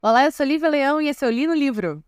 Olá, eu sou Lívia Leão e esse é o Li no Livro.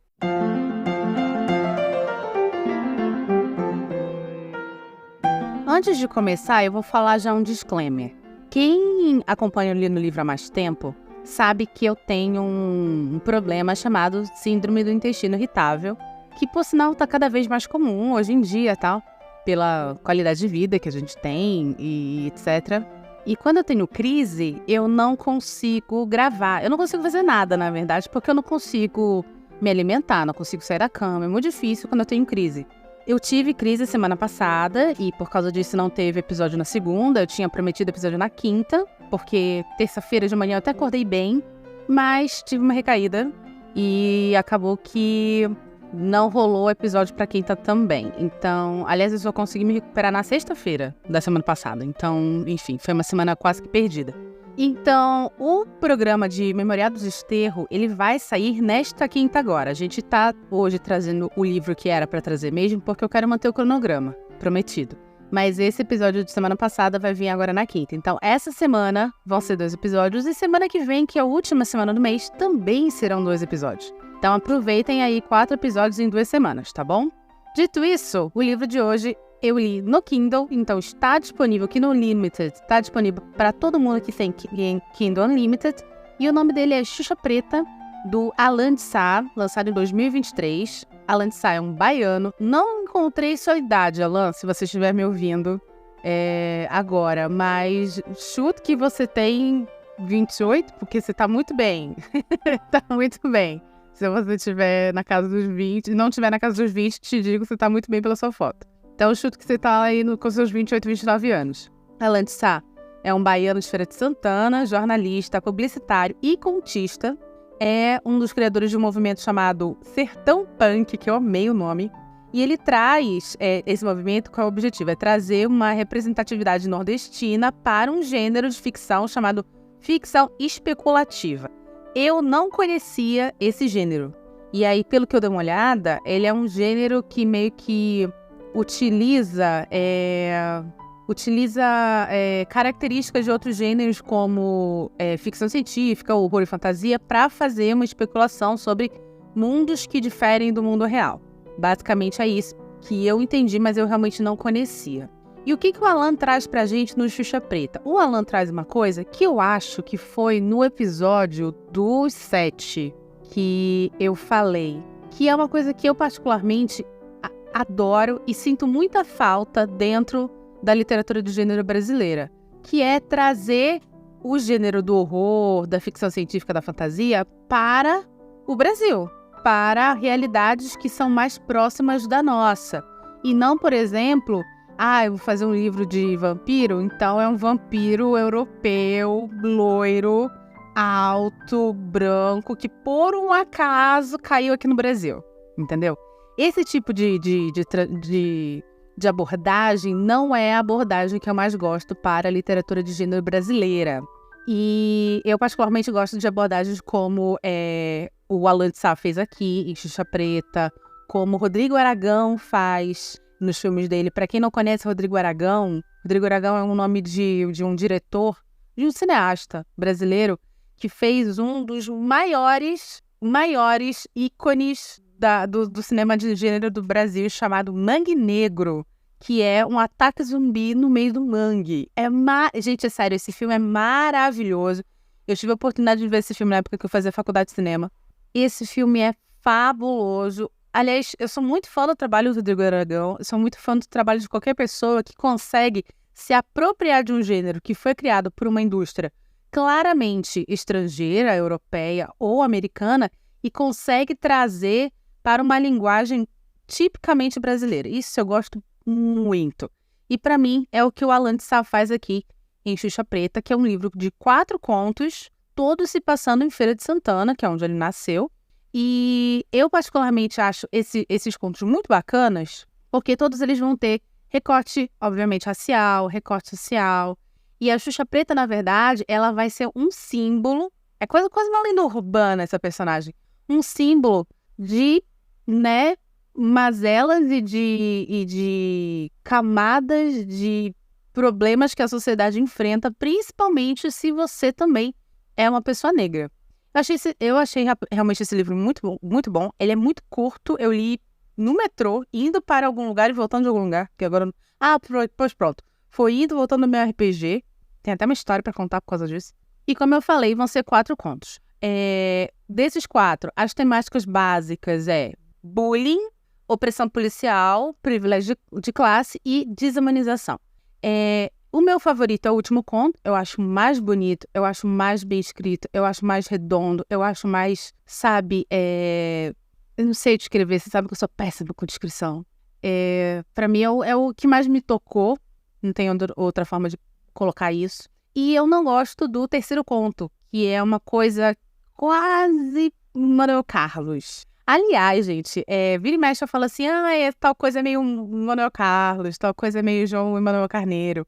Antes de começar, eu vou falar já um disclaimer. Quem acompanha o Li no Livro há mais tempo sabe que eu tenho um problema chamado Síndrome do Intestino Irritável, que, por sinal, está cada vez mais comum hoje em dia, tal, pela qualidade de vida que a gente tem e etc. E quando eu tenho crise, eu não consigo gravar. Eu não consigo fazer nada, na verdade, porque eu não consigo me alimentar, não consigo sair da cama. É muito difícil quando eu tenho crise. Eu tive crise semana passada e por causa disso não teve episódio na segunda. Eu tinha prometido episódio na quinta, porque terça-feira de manhã eu até acordei bem, mas tive uma recaída e acabou que não rolou episódio pra quinta também. Então, aliás, eu só consegui me recuperar na sexta-feira da semana passada. Então, enfim, foi uma semana quase que perdida. Então, o programa de Memorial do Desterro, ele vai sair nesta quinta agora. A gente tá hoje trazendo o livro que era pra trazer mesmo, porque eu quero manter o cronograma, prometido. Mas esse episódio de semana passada vai vir agora na quinta. Então, essa semana vão ser 2 episódios e semana que vem, que é a última semana do mês, também serão 2 episódios. Então, aproveitem aí 4 episódios em 2 semanas, tá bom? Dito isso, o livro de hoje eu li no Kindle, então está disponível aqui no Unlimited, está disponível para todo mundo que tem Kindle Unlimited, e o nome dele é Xuxa Preta, do Alan de Sá, lançado em 2023. Alan de Sá é um baiano. Não encontrei sua idade, Alan, se você estiver me ouvindo agora, mas chuto que você tem 28, porque você tá muito bem. Tá muito bem. Se você estiver na casa dos 20, não estiver na casa dos 20, te digo que você tá muito bem pela sua foto. Então eu chuto que você tá aí com seus 28, 29 anos. Alan de Sá é um baiano de Feira de Santana, jornalista, publicitário e contista. É um dos criadores de um movimento chamado Sertão Punk, que eu amei o nome. E ele traz esse movimento com o objetivo, é trazer uma representatividade nordestina para um gênero de ficção chamado ficção especulativa. Eu não conhecia esse gênero. E aí, pelo que eu dei uma olhada, ele é um gênero que meio que utiliza características de outros gêneros como ficção científica, horror e fantasia para fazer uma especulação sobre mundos que diferem do mundo real. Basicamente é isso que eu entendi, mas eu realmente não conhecia. E o que o Alan traz pra gente no Xuxa Preta? O Alan traz uma coisa que eu acho que foi no episódio dos 7 que eu falei, que é uma coisa que eu particularmente adoro e sinto muita falta dentro da literatura do gênero brasileira, que é trazer o gênero do horror, da ficção científica, da fantasia para o Brasil, para realidades que são mais próximas da nossa. E não, por exemplo, eu vou fazer um livro de vampiro, então é um vampiro europeu, loiro, alto, branco, que por um acaso caiu aqui no Brasil, entendeu? Esse tipo de abordagem não é a abordagem que eu mais gosto para a literatura de gênero brasileira. E eu particularmente gosto de abordagens como o Alan de Sá fez aqui, em Xuxa Preta, como o Rodrigo Aragão faz nos filmes dele. Para quem não conhece Rodrigo Aragão é um nome de um diretor, de um cineasta brasileiro, que fez um dos maiores ícones do cinema de gênero do Brasil, chamado Mangue Negro, que é um ataque zumbi no meio do mangue. Gente, é sério, esse filme é maravilhoso. Eu tive a oportunidade de ver esse filme na época que eu fazia faculdade de cinema. Esse filme é fabuloso. Aliás, eu sou muito fã do trabalho do Rodrigo Aragão, eu sou muito fã do trabalho de qualquer pessoa que consegue se apropriar de um gênero que foi criado por uma indústria claramente estrangeira, europeia ou americana e consegue trazer para uma linguagem tipicamente brasileira. Isso eu gosto muito. E para mim é o que o Alan de Sá faz aqui em Xuxa Preta, que é um livro de 4 contos, todos se passando em Feira de Santana, que é onde ele nasceu. E eu particularmente acho esses contos muito bacanas, porque todos eles vão ter recorte, obviamente, racial, recorte social. E a Xuxa Preta, na verdade, ela vai ser um símbolo, é quase uma lenda urbana essa personagem, um símbolo de mazelas e de camadas de problemas que a sociedade enfrenta, principalmente se você também é uma pessoa negra. Eu achei realmente esse livro muito bom, muito bom. Ele é muito curto. Eu li no metrô, indo para algum lugar e voltando de algum lugar. Que agora. Pois pronto. Foi indo, voltando no meu RPG. Tem até uma história pra contar por causa disso. E como eu falei, vão ser 4 contos. Desses 4, as temáticas básicas é bullying, opressão policial, privilégio de classe e desumanização. O meu favorito é o último conto. Eu acho mais bonito, eu acho mais bem escrito, eu acho mais redondo, eu acho mais, sabe, eu não sei descrever, você sabe que eu sou péssima com descrição. Pra mim é o que mais me tocou, não tem outra forma de colocar isso. E eu não gosto do terceiro conto, que é uma coisa quase Manuel Carlos. Aliás, gente, vira e mexe eu falo assim, tal coisa é meio Manuel Carlos, tal coisa é meio João Emanuel Carneiro.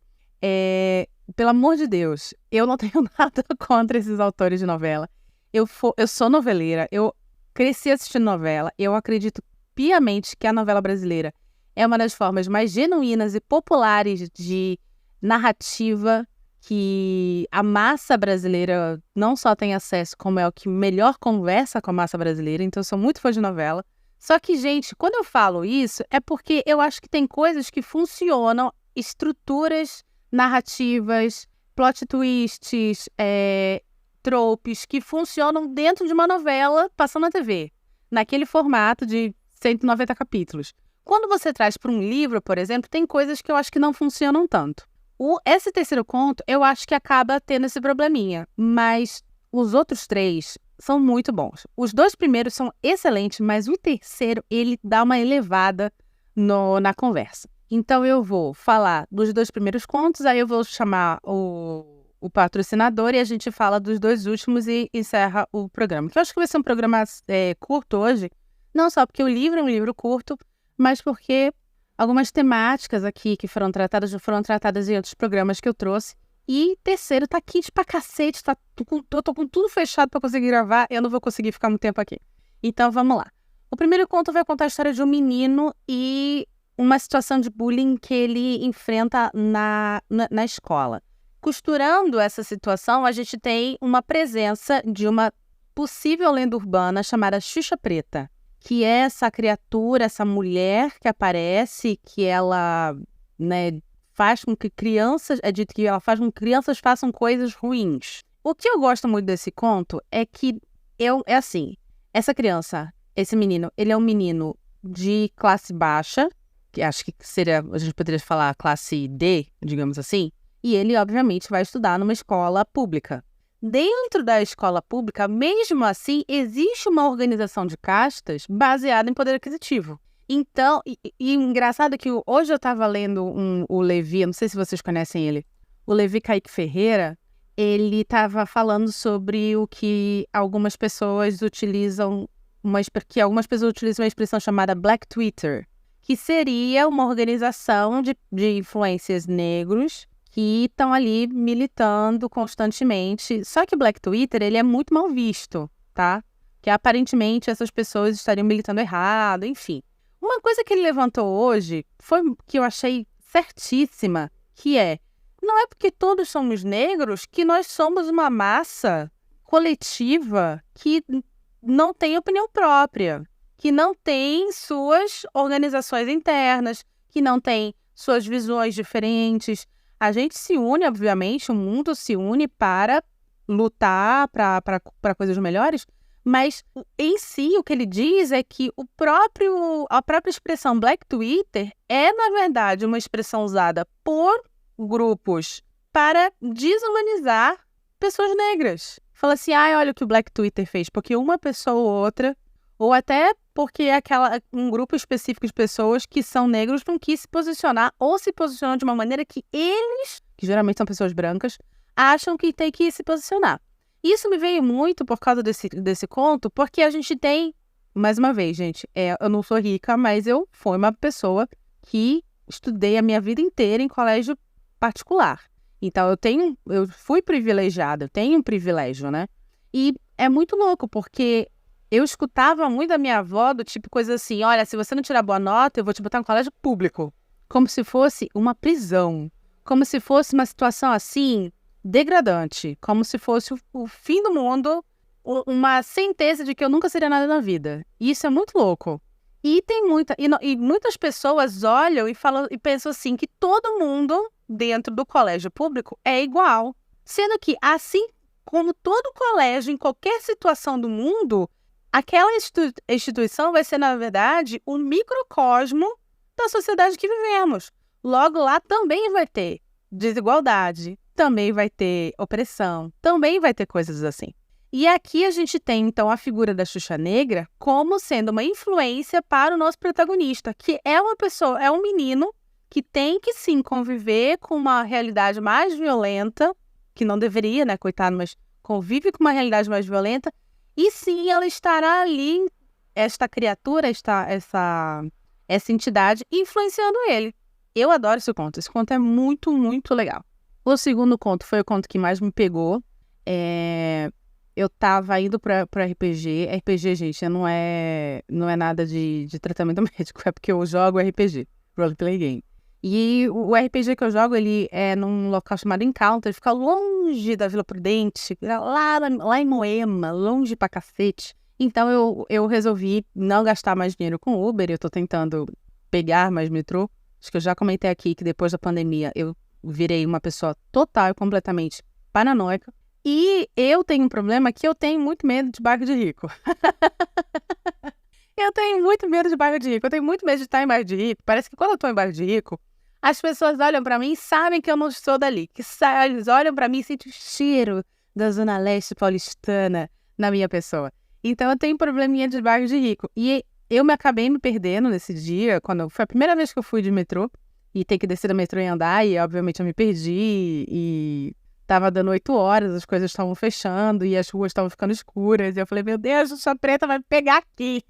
Pelo amor de Deus, eu não tenho nada contra esses autores de novela. Eu sou noveleira, eu cresci assistindo novela, eu acredito piamente que a novela brasileira é uma das formas mais genuínas e populares de narrativa que a massa brasileira não só tem acesso, como é o que melhor conversa com a massa brasileira. Então, eu sou muito fã de novela. Só que, gente, quando eu falo isso, é porque eu acho que tem coisas que funcionam, estruturas narrativas, plot twists, tropes, que funcionam dentro de uma novela passando na TV, naquele formato de 190 capítulos. Quando você traz para um livro, por exemplo, tem coisas que eu acho que não funcionam tanto. Esse terceiro conto, eu acho que acaba tendo esse probleminha, mas os outros 3 são muito bons. Os 2 primeiros são excelentes, mas o terceiro, ele dá uma elevada na conversa. Então, eu vou falar dos 2 primeiros contos, aí eu vou chamar o patrocinador e a gente fala dos 2 últimos e encerra o programa. Que eu acho que vai ser um programa curto hoje, não só porque o livro é um livro curto, mas porque algumas temáticas aqui que foram tratadas em outros programas que eu trouxe. E terceiro, tá quente pra cacete, eu tô com tudo fechado pra conseguir gravar, eu não vou conseguir ficar muito tempo aqui. Então, vamos lá. O primeiro conto vai contar a história de um menino e uma situação de bullying que ele enfrenta na escola. Costurando essa situação, a gente tem uma presença de uma possível lenda urbana chamada Xuxa Preta, que é essa criatura, essa mulher que aparece, que ela, né, faz com que crianças, é dito que ela faz com que crianças façam coisas ruins. O que eu gosto muito desse conto é que é assim, essa criança, esse menino, ele é um menino de classe baixa, que acho que seria, a gente poderia falar classe D, digamos assim, e ele, obviamente, vai estudar numa escola pública. Dentro da escola pública, mesmo assim, existe uma organização de castas baseada em poder aquisitivo. Então, engraçado é que hoje eu estava lendo o Levi, eu não sei se vocês conhecem ele, o Levi Kaique Ferreira, ele estava falando sobre o que algumas pessoas utilizam, uma expressão chamada Black Twitter, que seria uma organização de influencers negros que estão ali militando constantemente. Só que o Black Twitter, ele é muito mal visto, tá? Que aparentemente essas pessoas estariam militando errado, enfim. Uma coisa que ele levantou hoje foi que eu achei certíssima, que não é porque todos somos negros que nós somos uma massa coletiva que não tem opinião própria, que não tem suas organizações internas, que não tem suas visões diferentes. A gente se une, obviamente, o mundo se une para lutar para coisas melhores, mas em si o que ele diz é que a própria expressão Black Twitter é, na verdade, uma expressão usada por grupos para desumanizar pessoas negras. Fala assim, olha o que o Black Twitter fez, porque uma pessoa ou outra, ou até porque um grupo específico de pessoas que são negros não quis se posicionar ou se posicionam de uma maneira que eles, que geralmente são pessoas brancas, acham que tem que se posicionar. Isso me veio muito por causa desse conto, porque a gente tem, mais uma vez, gente, eu não sou rica, mas eu fui uma pessoa que estudei a minha vida inteira em colégio particular. Então, eu fui privilegiada, eu tenho um privilégio, né? E é muito louco, porque eu escutava muito da minha avó, do tipo coisa assim, olha, se você não tirar boa nota, eu vou te botar no colégio público. Como se fosse uma prisão. Como se fosse uma situação assim, degradante. Como se fosse o fim do mundo uma certeza de que eu nunca seria nada na vida. E isso é muito louco. E tem muitas pessoas olham e falam e pensam assim que todo mundo dentro do colégio público é igual. Sendo que, assim como todo colégio, em qualquer situação do mundo, aquela instituição vai ser, na verdade, um microcosmo da sociedade que vivemos. Logo, lá também vai ter desigualdade, também vai ter opressão, também vai ter coisas assim. E aqui a gente tem, então, a figura da Xuxa Negra como sendo uma influência para o nosso protagonista, que é uma pessoa, é um menino que tem que, sim, conviver com uma realidade mais violenta, que não deveria, né, coitado, mas convive com uma realidade mais violenta, e sim, ela estará ali, esta criatura, essa entidade, influenciando ele. Eu adoro esse conto é muito, muito legal. O segundo conto foi o conto que mais me pegou. Eu tava indo para RPG. RPG, gente, não é nada de tratamento médico, é porque eu jogo RPG, Roleplay Game. E o RPG que eu jogo, ele é num local chamado Encounter, fica longe da Vila Prudente, lá em Moema, longe pra cacete. Então eu resolvi não gastar mais dinheiro com Uber, eu tô tentando pegar mais metrô. Acho que eu já comentei aqui que depois da pandemia eu virei uma pessoa total e completamente paranoica. E eu tenho um problema que eu tenho muito medo de bairro de rico. Eu tenho muito medo de bairro de rico. Eu tenho muito medo de estar em bairro de rico. Parece que quando eu tô em bairro de rico, as pessoas olham pra mim e sabem que eu não sou dali. Eles olham pra mim e sentem o cheiro da Zona Leste paulistana na minha pessoa. Então eu tenho probleminha de bairro de rico. E eu acabei me perdendo nesse dia, foi a primeira vez que eu fui de metrô, e ter que descer do metrô e andar, e obviamente eu me perdi, e tava dando 8 horas, as coisas estavam fechando, e as ruas estavam ficando escuras, e eu falei, meu Deus, a Xuxa Preta vai me pegar aqui.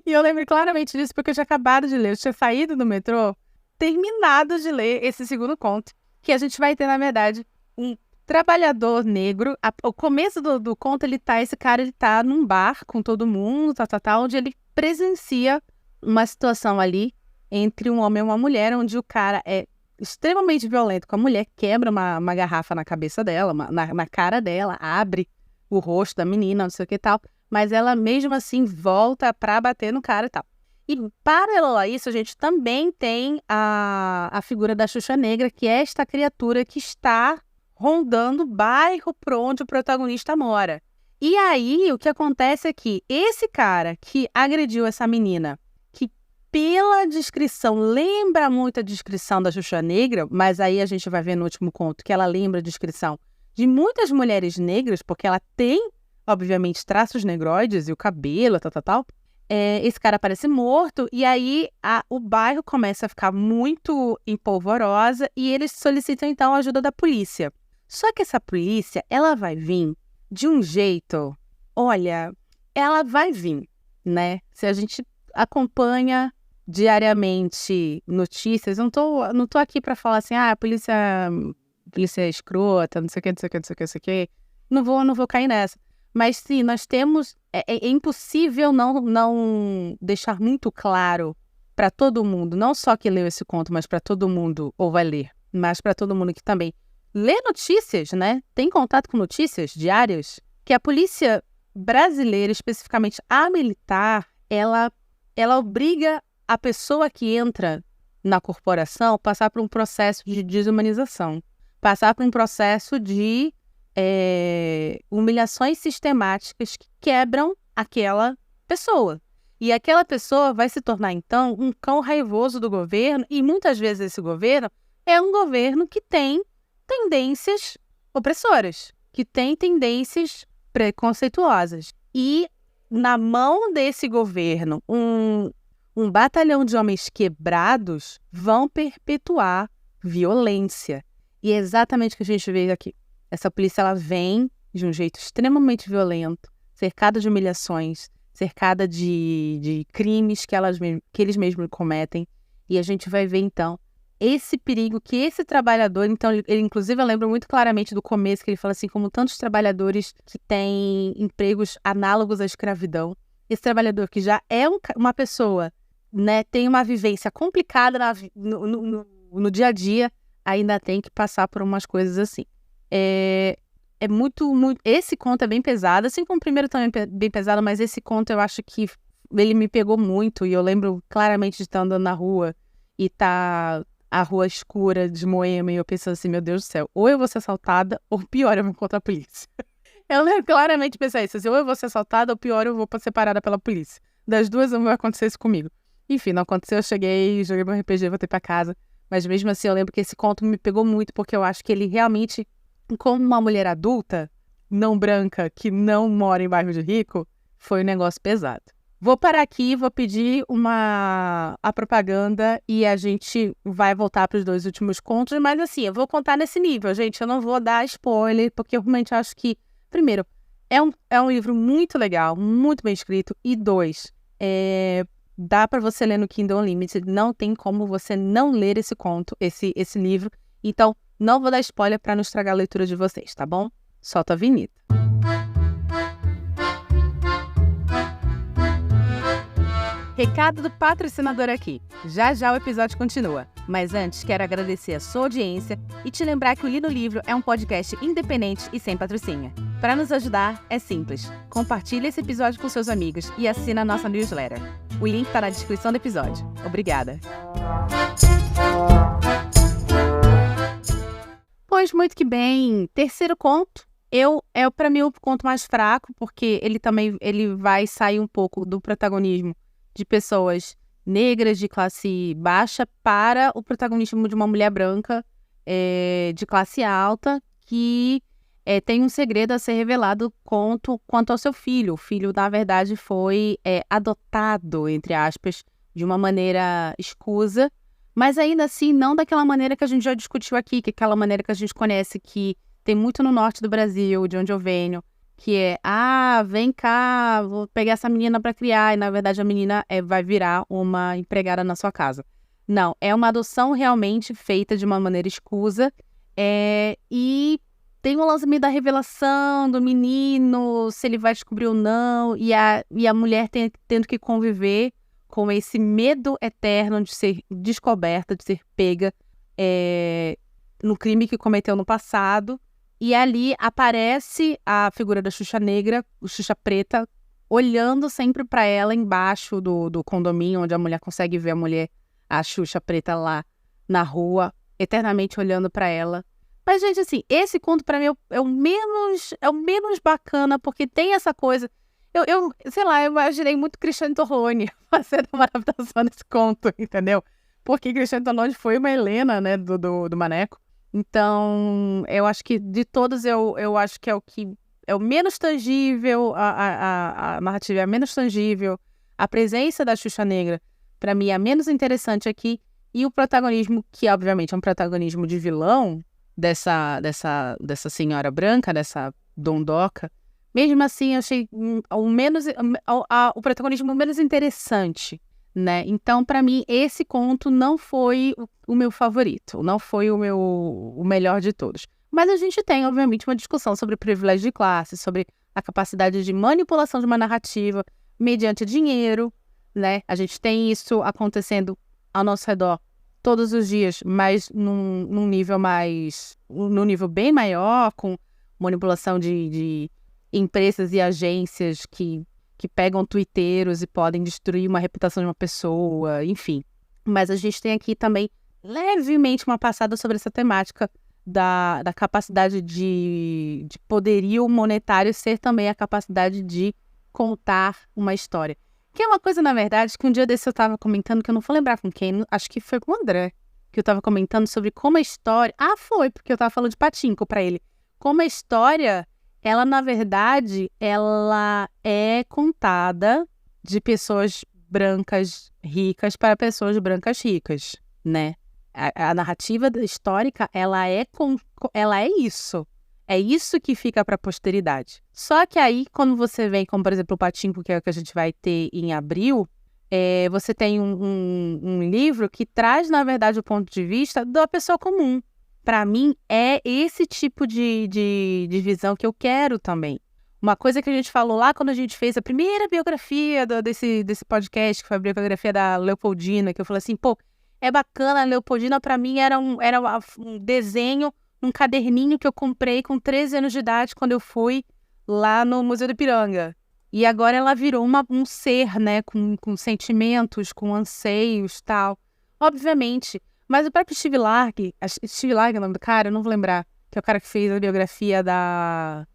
E eu lembro claramente disso, porque eu tinha acabado de ler, eu tinha saído do metrô, terminado de ler esse segundo conto, que a gente vai ter, na verdade, um trabalhador negro. O começo do conto, esse cara tá num bar com todo mundo, onde ele presencia uma situação ali entre um homem e uma mulher, onde o cara é extremamente violento com a mulher, quebra uma garrafa na cabeça dela, na cara dela, abre o rosto da menina, não sei o que e tal, mas ela mesmo assim volta pra bater no cara e tal. E paralelo a isso, a gente também tem a figura da Xuxa Negra, que é esta criatura que está rondando o bairro por onde o protagonista mora. E aí, o que acontece é que esse cara que agrediu essa menina, que pela descrição lembra muito a descrição da Xuxa Negra, mas aí a gente vai ver no último conto que ela lembra a descrição de muitas mulheres negras, porque ela tem, obviamente, traços negroides e o cabelo, tal. Esse cara aparece morto, e aí o bairro começa a ficar muito em polvorosa, e eles solicitam, então, a ajuda da polícia. Só que essa polícia, ela vai vir de um jeito, olha, ela vai vir, né? Se a gente acompanha diariamente notícias, não tô aqui para falar assim, a polícia é escrota, não sei o que, não sei o que, não sei o que, não sei o que. Não vou cair nessa. Mas sim, nós temos, é impossível não deixar muito claro para todo mundo, não só que leu esse conto, mas para todo mundo, ou vai ler, mas para todo mundo que também lê notícias, né? Tem contato com notícias diárias, que a polícia brasileira, especificamente a militar, ela obriga a pessoa que entra na corporação a passar por um processo de desumanização, passar por um processo de humilhações sistemáticas que quebram aquela pessoa. E aquela pessoa vai se tornar, então, um cão raivoso do governo, e muitas vezes esse governo é um governo que tem tendências opressoras, que tem tendências preconceituosas. E na mão desse governo, um batalhão de homens quebrados vão perpetuar violência. E é exatamente o que a gente vê aqui. Essa polícia, ela vem de um jeito extremamente violento, cercada de humilhações, cercada de crimes que eles mesmos cometem. E a gente vai ver, então, esse perigo que esse trabalhador, então, ele inclusive eu lembro muito claramente do começo, que ele fala assim, como tantos trabalhadores que têm empregos análogos à escravidão, esse trabalhador que já é uma pessoa, né, tem uma vivência complicada no dia a dia, ainda tem que passar por umas coisas assim. é muito, muito... Esse conto é bem pesado, assim como o primeiro também é bem pesado, mas esse conto eu acho que ele me pegou muito, e eu lembro claramente de estar andando na rua e tá a rua escura de Moema, e eu pensando assim, meu Deus do céu, ou eu vou ser assaltada, ou pior, eu vou encontrar a polícia. Eu lembro claramente de pensar isso, assim, ou eu vou ser assaltada, ou pior, eu vou ser parada pela polícia. Das duas, não vai acontecer isso comigo. Enfim, não aconteceu, eu cheguei, joguei meu RPG, voltei pra casa, mas mesmo assim eu lembro que esse conto me pegou muito, porque eu acho que ele realmente, como uma mulher adulta, não branca, que não mora em bairro de rico, foi um negócio pesado. Vou parar aqui, vou pedir a propaganda e a gente vai voltar para os 2 últimos contos, mas assim, eu vou contar nesse nível, gente, eu não vou dar spoiler, porque eu realmente acho que, primeiro, é um livro muito legal, muito bem escrito, e 2, dá para você ler no Kindle Unlimited, não tem como você não ler esse conto, esse livro, então não vou dar spoiler para não estragar a leitura de vocês, tá bom? Solta a vinheta. Recado do patrocinador aqui. Já já o episódio continua. Mas antes, quero agradecer a sua audiência e te lembrar que o Li no Livro é um podcast independente e sem patrocínio. Para nos ajudar, é simples. Compartilhe esse episódio com seus amigos e assina a nossa newsletter. O link está na descrição do episódio. Obrigada. Pois muito que bem. Terceiro conto. É para mim o conto mais fraco, porque ele vai sair um pouco do protagonismo de pessoas negras de classe baixa para o protagonismo de uma mulher branca de classe alta que tem um segredo a ser revelado quanto ao seu filho. O filho, na verdade, foi adotado, entre aspas, de uma maneira escusa, mas ainda assim não daquela maneira que a gente já discutiu aqui, que é aquela maneira que a gente conhece, que tem muito no norte do Brasil, de onde eu venho, que vem cá, vou pegar essa menina para criar, e na verdade a menina vai virar uma empregada na sua casa. Não, é uma adoção realmente feita de uma maneira escusa, e tem um lance meio da revelação do menino, se ele vai descobrir ou não, e a mulher tendo que conviver com esse medo eterno de ser descoberta, de ser pega no crime que cometeu no passado. E ali aparece a figura da Xuxa Negra, o Xuxa Preta, olhando sempre para ela embaixo do condomínio, onde a mulher consegue ver a Xuxa Preta lá na rua, eternamente olhando para ela. Mas, gente, assim, esse conto para mim é o menos bacana, porque tem essa coisa... sei lá, eu imaginei muito Cristiane Torlone fazendo uma adaptação desse conto, entendeu? Porque Cristiane Torlone foi uma Helena, né, do Maneco. Então, eu acho que de todos, eu acho que é o menos tangível, a narrativa é a menos tangível, a presença da Xuxa Negra, para mim, é a menos interessante aqui, e o protagonismo, que obviamente é um protagonismo de vilão dessa senhora branca, dessa dondoca, mesmo assim, eu achei o protagonismo menos interessante, né? Então, para mim, esse conto não foi o meu favorito, não foi o melhor de todos. Mas a gente tem, obviamente, uma discussão sobre privilégio de classe, sobre a capacidade de manipulação de uma narrativa mediante dinheiro, né? A gente tem isso acontecendo ao nosso redor todos os dias, mas num nível bem maior, com manipulação de empresas e agências que pegam twitteiros e podem destruir uma reputação de uma pessoa, enfim. Mas a gente tem aqui também levemente uma passada sobre essa temática da capacidade de poderio monetário ser também a capacidade de contar uma história. Que é uma coisa, na verdade, que um dia desse eu estava comentando, que eu não vou lembrar com quem, acho que foi com o André, que eu estava comentando sobre como a história... foi, porque eu estava falando de Pachinko para ele. Como a história... ela, na verdade, ela é contada de pessoas brancas ricas para pessoas brancas ricas, né? A narrativa histórica, ela é isso. É isso que fica para a posteridade. Só que aí, quando você vem, como por exemplo o Pachinko, que é o que a gente vai ter em abril, você tem um livro que traz, na verdade, o ponto de vista da pessoa comum. Para mim, é esse tipo de visão que eu quero também. Uma coisa que a gente falou lá quando a gente fez a primeira biografia desse podcast, que foi a biografia da Leopoldina, que eu falei assim, é bacana, a Leopoldina para mim era um desenho num caderninho que eu comprei com 13 anos de idade quando eu fui lá no Museu do Ipiranga. E agora ela virou um ser, né, com sentimentos, com anseios, tal. Obviamente. Mas o próprio Steve Largh é o nome do cara, eu não vou lembrar, que é o cara que fez a biografia da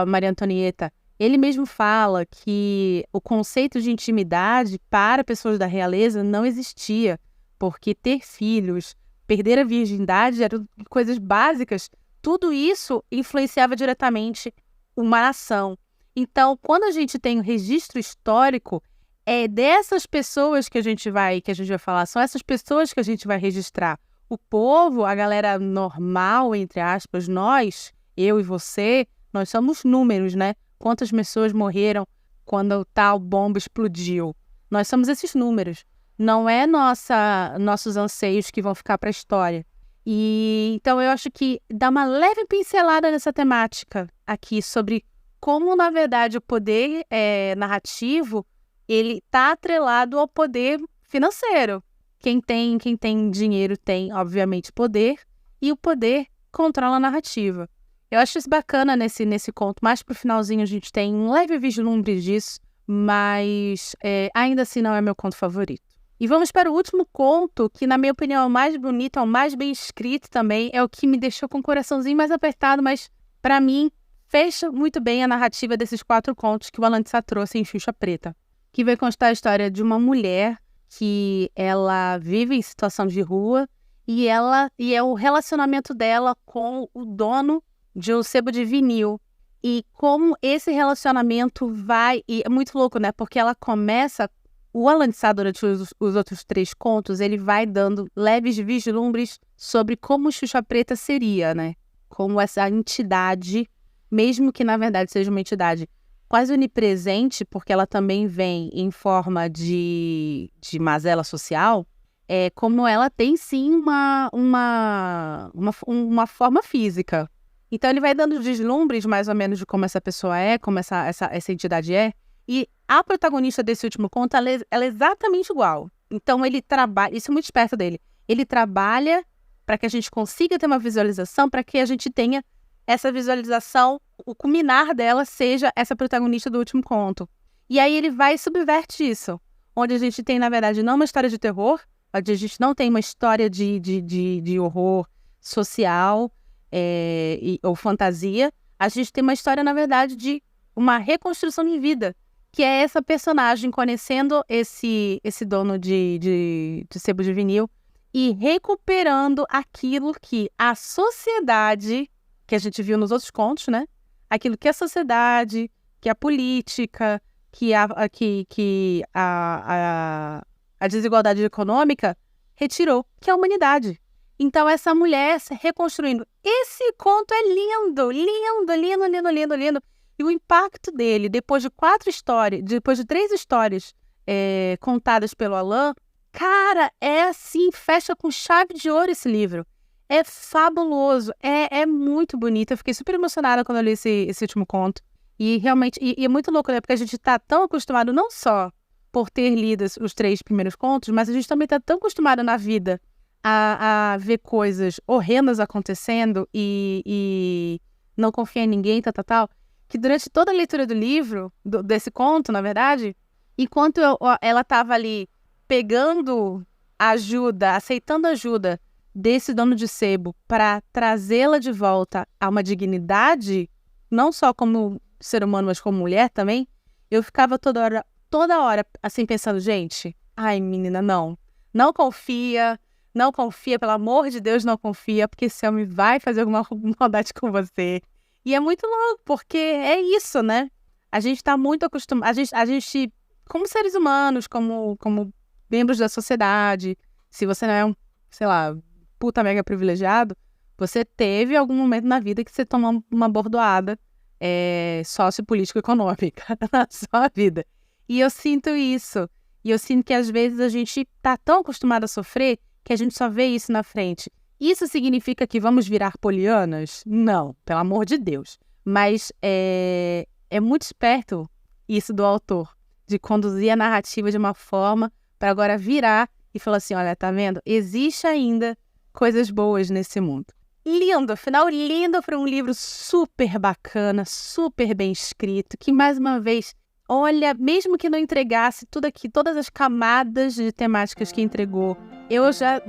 Maria Antonieta. Ele mesmo fala que o conceito de intimidade para pessoas da realeza não existia, porque ter filhos, perder a virgindade eram coisas básicas. Tudo isso influenciava diretamente uma nação. Então, quando a gente tem um registro histórico, é dessas pessoas que a gente vai falar, são essas pessoas que a gente vai registrar. O povo, a galera normal, entre aspas, nós, eu e você, nós somos números, né? Quantas pessoas morreram quando tal bomba explodiu? Nós somos esses números. Não é nossos anseios que vão ficar para a história. E então eu acho que dá uma leve pincelada nessa temática aqui sobre como, na verdade, o poder narrativo ele está atrelado ao poder financeiro. Quem tem dinheiro tem, obviamente, poder, e o poder controla a narrativa. Eu acho isso bacana nesse conto. Mais pro finalzinho a gente tem um leve vislumbre disso, mas ainda assim não é meu conto favorito. E vamos para o último conto, que na minha opinião é o mais bonito, é o mais bem escrito também, é o que me deixou com o coraçãozinho mais apertado, mas para mim fecha muito bem a narrativa desses 4 contos que o Alan de Sá trouxe em Xuxa Preta, que vai constar a história de uma mulher que ela vive em situação de rua e é o relacionamento dela com o dono de um sebo de vinil. E como esse relacionamento vai... E é muito louco, né? Porque ela começa... O Alan de Sá, durante os outros 3 contos, ele vai dando leves vislumbres sobre como Xuxa Preta seria, né? Como essa entidade, mesmo que na verdade seja uma entidade quase onipresente, porque ela também vem em forma de mazela social, como ela tem sim uma forma física. Então ele vai dando vislumbres mais ou menos de como essa pessoa é, como essa entidade é, e a protagonista desse último conto, ela é exatamente igual. Então ele trabalha, isso é muito esperto dele, ele trabalha para que a gente consiga ter uma visualização, para que a gente tenha essa visualização, o culminar dela seja essa protagonista do último conto. E aí ele vai e subverte isso, onde a gente tem, na verdade, não uma história de terror, onde a gente não tem uma história de horror social ou fantasia, a gente tem uma história, na verdade, de uma reconstrução de vida, que é essa personagem conhecendo esse dono de sebo de vinil e recuperando aquilo que a sociedade, que a gente viu nos outros contos, né? Aquilo que a sociedade, que a política, que a desigualdade econômica retirou, que é a humanidade. Então, essa mulher se reconstruindo. Esse conto é lindo, lindo, lindo, lindo, lindo, lindo. E o impacto dele, depois de 3 histórias contadas pelo Alan, cara, assim, fecha com chave de ouro esse livro. É fabuloso, é muito bonito. Eu fiquei super emocionada quando eu li esse último conto. E realmente, e é muito louco, né? Porque a gente tá tão acostumado, não só por ter lido os 3 primeiros contos, mas a gente também tá tão acostumado na vida a ver coisas horrendas acontecendo e não confiar em ninguém, tal, que durante toda a leitura do livro, desse conto, na verdade, enquanto ela tava ali pegando ajuda, aceitando ajuda desse dono de sebo para trazê-la de volta a uma dignidade, não só como ser humano, mas como mulher também, eu ficava toda hora assim pensando, gente, ai menina, não confia, pelo amor de Deus, não confia, porque esse homem vai fazer alguma maldade com você. E é muito louco, porque é isso, né? A gente tá muito acostumado, a gente como seres humanos, como membros da sociedade, se você não é sei lá, puta mega privilegiado, você teve algum momento na vida que você tomou uma bordoada sociopolítico-econômica na sua vida. E eu sinto isso. E eu sinto que às vezes a gente tá tão acostumado a sofrer que a gente só vê isso na frente. Isso significa que vamos virar polianas? Não, pelo amor de Deus. Mas é muito esperto isso do autor, de conduzir a narrativa de uma forma para agora virar e falar assim, olha, tá vendo? Existe ainda coisas boas nesse mundo. lindo, final lindo para um livro super bacana, super bem escrito, que mais uma vez, olha, mesmo que não entregasse tudo aqui, todas as camadas de temáticas que entregou, eu já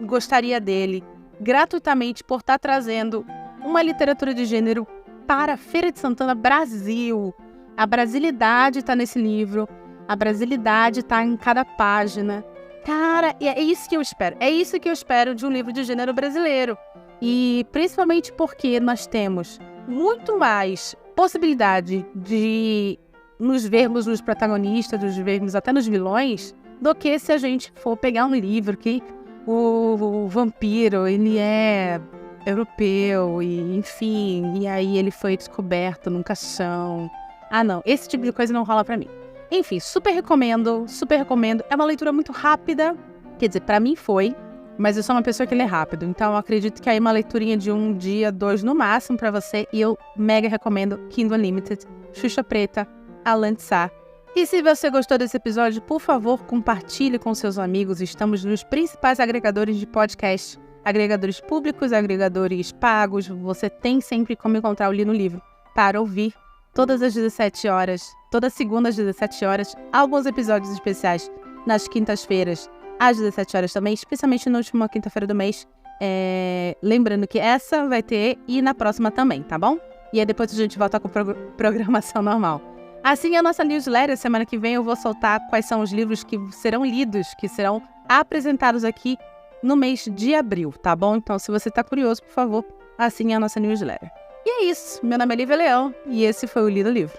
gostaria dele gratuitamente por estar trazendo uma literatura de gênero para a Feira de Santana Brasil. A brasilidade está nesse livro, a brasilidade está em cada página. Cara, é isso que eu espero. É isso que eu espero de um livro de gênero brasileiro. E principalmente porque nós temos muito mais possibilidade de nos vermos nos protagonistas, nos vermos até nos vilões, do que se a gente for pegar um livro que o vampiro, ele é europeu, e enfim, e aí ele foi descoberto num caixão. Ah, não, esse tipo de coisa não rola pra mim. Enfim, super recomendo, super recomendo. É uma leitura muito rápida, quer dizer, pra mim foi, mas eu sou uma pessoa que lê rápido, então eu acredito que aí uma leiturinha de 1 dia, 2 no máximo pra você, e eu mega recomendo Kindle Unlimited, Xuxa Preta, Alan de Sá. E se você gostou desse episódio, por favor, compartilhe com seus amigos. Estamos nos principais agregadores de podcast, agregadores públicos, agregadores pagos. Você tem sempre como encontrar o Li no Livro para ouvir todas as 17 horas, toda segunda às 17 horas, alguns episódios especiais nas quintas-feiras às 17 horas também, especialmente na última quinta-feira do mês. Lembrando que essa vai ter e na próxima também, tá bom? E aí depois a gente volta com programação normal. Assim é a nossa newsletter. Semana que vem eu vou soltar quais são os livros que serão lidos, que serão apresentados aqui no mês de abril, tá bom? Então, se você tá curioso, por favor, assine a nossa newsletter. E é isso. Meu nome é Lívia Leão e esse foi o Li no Livro.